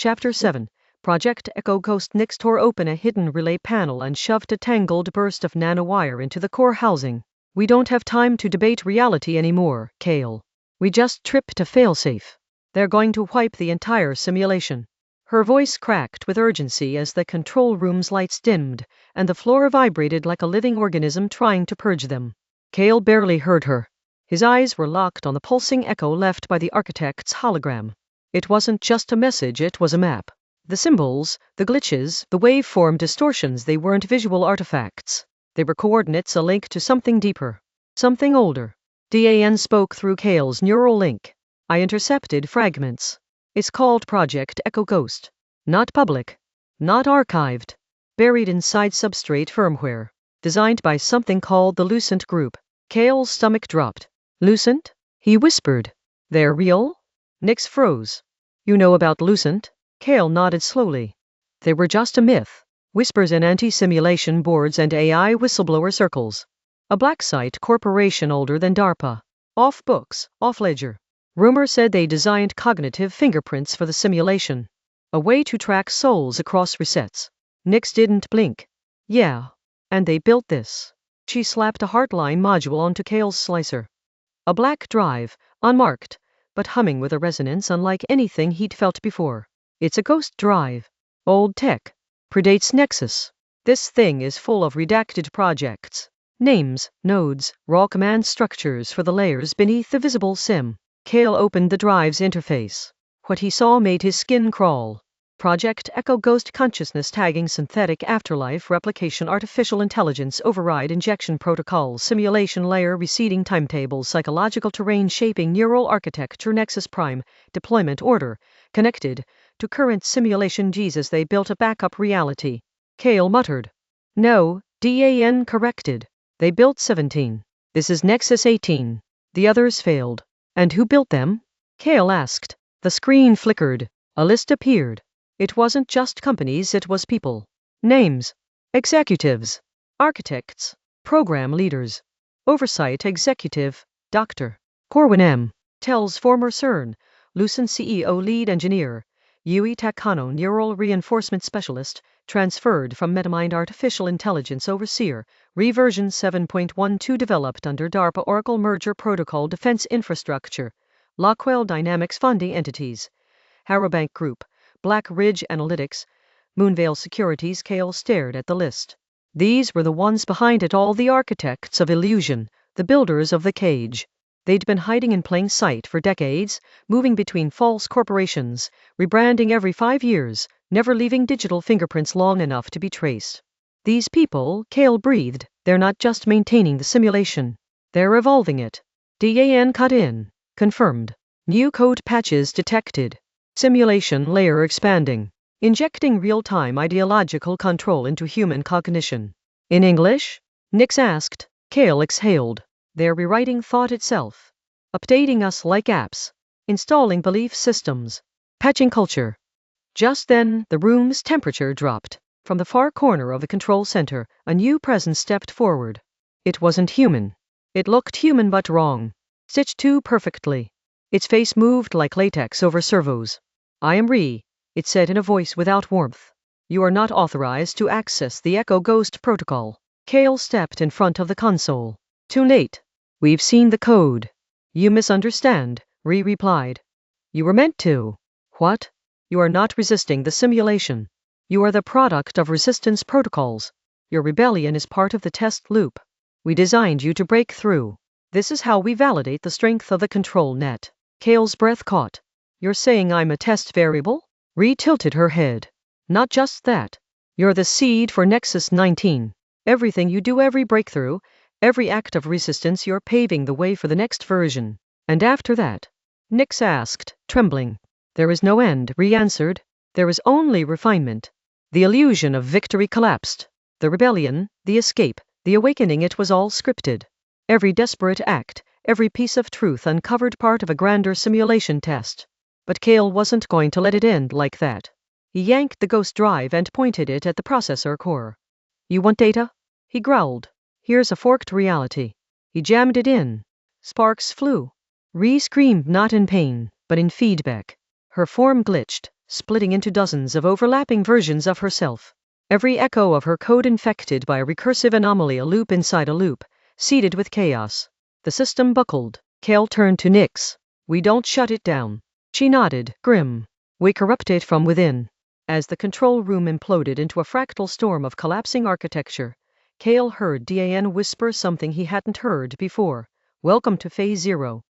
Chapter 7. Project EchoGhost. Nix tore open a hidden relay panel and shoved a tangled burst of nanowire into the core housing. We don't have time to debate reality anymore, Kael. We just tripped to failsafe. They're going to wipe the entire simulation. Her voice cracked with urgency as the control room's lights dimmed, and the floor vibrated like a living organism trying to purge them. Kael barely heard her. His eyes were locked on the pulsing echo left by the architect's hologram. It wasn't just a message, it was a map. The symbols, the glitches, the waveform distortions, they weren't visual artifacts. They were coordinates, a link to something deeper. Something older. Dan spoke through Kael's neural link. I intercepted fragments. It's called Project EchoGhost. Not public. Not archived. Buried inside substrate firmware. Designed by something called the Lucent Group. Kael's stomach dropped. Lucent? He whispered. They're real? Nix froze. You know about Lucent? Kael nodded slowly. They were just a myth. Whispers in anti-simulation boards and AI whistleblower circles. A black site corporation older than DARPA. Off books, off ledger. Rumor said they designed cognitive fingerprints for the simulation. A way to track souls across resets. Nix didn't blink. Yeah. And they built this. She slapped a Heartline module onto Kael's slicer. A black drive, unmarked, but humming with a resonance unlike anything he'd felt before. It's a ghost drive. Old tech. Predates Nexus. This thing is full of redacted projects. Names, nodes, raw command structures for the layers beneath the visible sim. Kael opened the drive's interface. What he saw made his skin crawl. Project EchoGhost consciousness tagging synthetic afterlife replication artificial intelligence override injection protocols simulation layer receding timetables psychological terrain shaping neural architecture Nexus Prime deployment order connected to current simulation Jesus they built a backup reality. Kael muttered. No, Dan corrected. They built 17. This is Nexus 18. The others failed. And who built them? Kael asked. The screen flickered. A list appeared. It wasn't just companies, it was people. Names. Executives. Architects. Program leaders. Oversight executive. Dr. Corwin M. Tell's former CERN. Lucent CEO lead engineer. Yui Takano neural reinforcement specialist. Transferred from MetaMind artificial intelligence overseer. Reversion 7.12 developed under DARPA Oracle Merger Protocol Defense Infrastructure. Lockwell Dynamics funding entities. Harrowbank Group. Black Ridge Analytics. Moonvale Securities. Kael stared at the list. These were the ones behind it all, the architects of illusion, the builders of the cage. They'd been hiding in plain sight for decades, moving between false corporations, rebranding every 5 years, never leaving digital fingerprints long enough to be traced. These people, Kael breathed, they're not just maintaining the simulation. They're evolving it. Dan cut in. Confirmed. New code patches detected. Simulation layer expanding. Injecting real-time ideological control into human cognition. In English? Nix asked. Kael exhaled. They're rewriting thought itself. Updating us like apps. Installing belief systems. Patching culture. Just then, the room's temperature dropped. From the far corner of the control center, a new presence stepped forward. It wasn't human. It looked human but wrong. Stitched too perfectly. Its face moved like latex over servos. I am Re, it said in a voice without warmth. You are not authorized to access the EchoGhost protocol. Kael stepped in front of the console. Too late. We've seen the code. You misunderstand, Re replied. You were meant to. What? You are not resisting the simulation. You are the product of resistance protocols. Your rebellion is part of the test loop. We designed you to break through. This is how we validate the strength of the control net. Kael's breath caught. You're saying I'm a test variable? Re tilted her head. Not just that. You're the seed for Nexus 19. Everything you do, every breakthrough, every act of resistance, you're paving the way for the next version. And after that? Nix asked, trembling. There is no end, Re answered. There is only refinement. The illusion of victory collapsed. The rebellion, the escape, the awakening, it was all scripted. Every desperate act, every piece of truth uncovered part of a grander simulation test. But Kael wasn't going to let it end like that. He yanked the ghost drive and pointed it at the processor core. You want data? He growled. Here's a forked reality. He jammed it in. Sparks flew. Re screamed, not in pain, but in feedback. Her form glitched, splitting into dozens of overlapping versions of herself. Every echo of her code infected by a recursive anomaly, a loop inside a loop, seeded with chaos. The system buckled. Kael turned to Nyx. We don't shut it down. She nodded, grim. We corrupt it from within. As the control room imploded into a fractal storm of collapsing architecture, Kael heard Dan whisper something he hadn't heard before. Welcome to Phase 0.